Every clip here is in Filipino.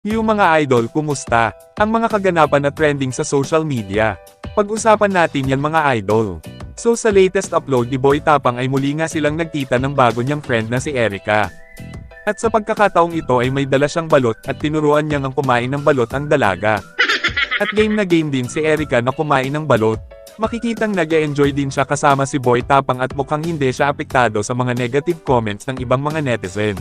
Yung mga idol, kumusta? Ang mga kaganapan at trending sa social media. Pag-usapan natin yan mga idol. So sa latest upload ni Boy Tapang ay muli nga silang nagkita ng bago niyang friend na si Erica. At sa pagkakataong ito ay may dala siyang balot at tinuruan niyang ang kumain ng balot ang dalaga. At game na game din si Erica na kumain ng balot. Makikitang nag-e-enjoy din siya kasama si Boy Tapang at mukhang hindi siya apektado sa mga negative comments ng ibang mga netizen.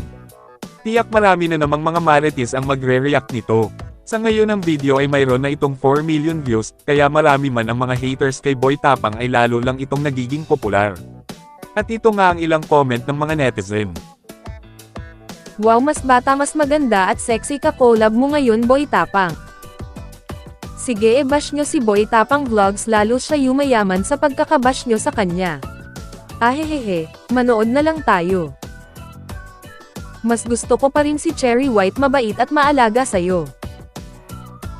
Tiyak marami na namang mga marites ang magre-react nito. Sa ngayon ang video ay mayroon na itong 4 million views, kaya marami man ang mga haters kay Boy Tapang ay lalo lang itong nagiging popular. At ito nga ang ilang comment ng mga netizen. Wow, mas bata mas maganda at sexy ka collab mo ngayon Boy Tapang. Sige bash nyo si Boy Tapang Vlogs lalo siya yumayaman sa pagkakabash nyo sa kanya. Ahehehe, manood na lang tayo. Mas gusto ko pa rin si Cherry White, mabait at maalaga sa'yo.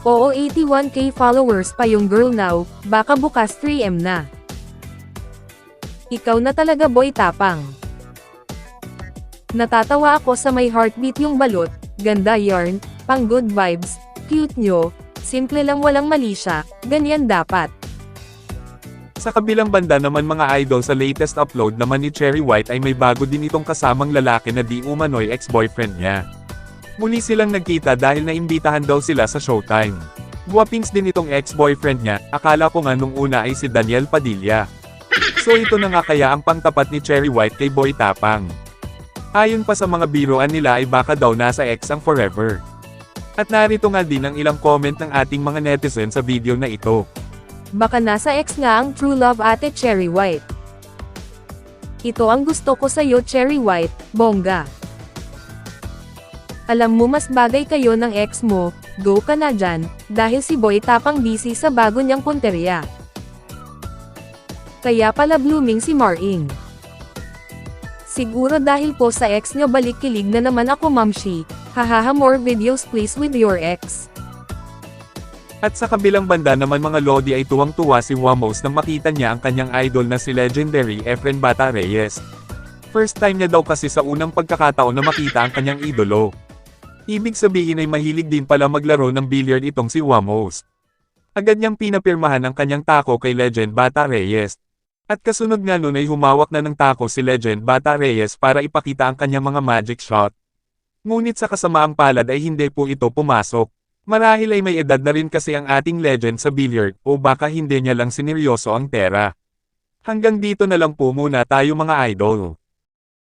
Oo, 81k followers pa yung girl now, baka bukas 3M na. Ikaw na talaga Boy Tapang. Natatawa ako sa may heartbeat yung balot, ganda yarn, pang good vibes, cute nyo, simple lang walang mali siya, ganyan dapat. Sa kabilang banda naman mga idol, sa latest upload naman ni Cherry White ay may bago din itong kasamang lalaki na di umano'y ex-boyfriend niya. Muli silang nagkita dahil naimbitahan daw sila sa showtime. Guwapings din itong ex-boyfriend niya, akala ko nga nung una ay si Daniel Padilla. So ito na nga kaya ang pangtapat ni Cherry White kay Boy Tapang. Ayon pa sa mga biroan nila ay baka daw nasa ex ang forever. At narito nga din ang ilang comment ng ating mga netizen sa video na ito. Baka nasa ex nga ang true love ate Cherry White. Ito ang gusto ko sa'yo Cherry White, bongga. Alam mo mas bagay kayo ng ex mo, go ka na dyan, dahil si Boy Tapang busy sa bago niyang punteriya. Kaya pala blooming si Maring. Siguro dahil po sa ex niyo balik kilig na naman ako mamshi, hahaha more videos please with your ex. At sa kabilang banda naman mga lodi ay tuwang-tuwa si Wamos nang makita niya ang kanyang idol na si legendary Efren Bata Reyes. First time niya daw kasi sa unang pagkakataon na makita ang kanyang idolo. Ibig sabihin ay mahilig din pala maglaro ng billiard itong si Wamos. Agad niyang pinapirmahan ang kanyang tako kay Legend Bata Reyes. At kasunod nga nun ay humawak na ng tako si Legend Bata Reyes para ipakita ang kanyang mga magic shot. Ngunit sa kasamaang palad ay hindi po ito pumasok. Marahil ay may edad na rin kasi ang ating legend sa billiard, o baka hindi niya lang sineryoso ang pera. Hanggang dito na lang po muna tayo mga idol.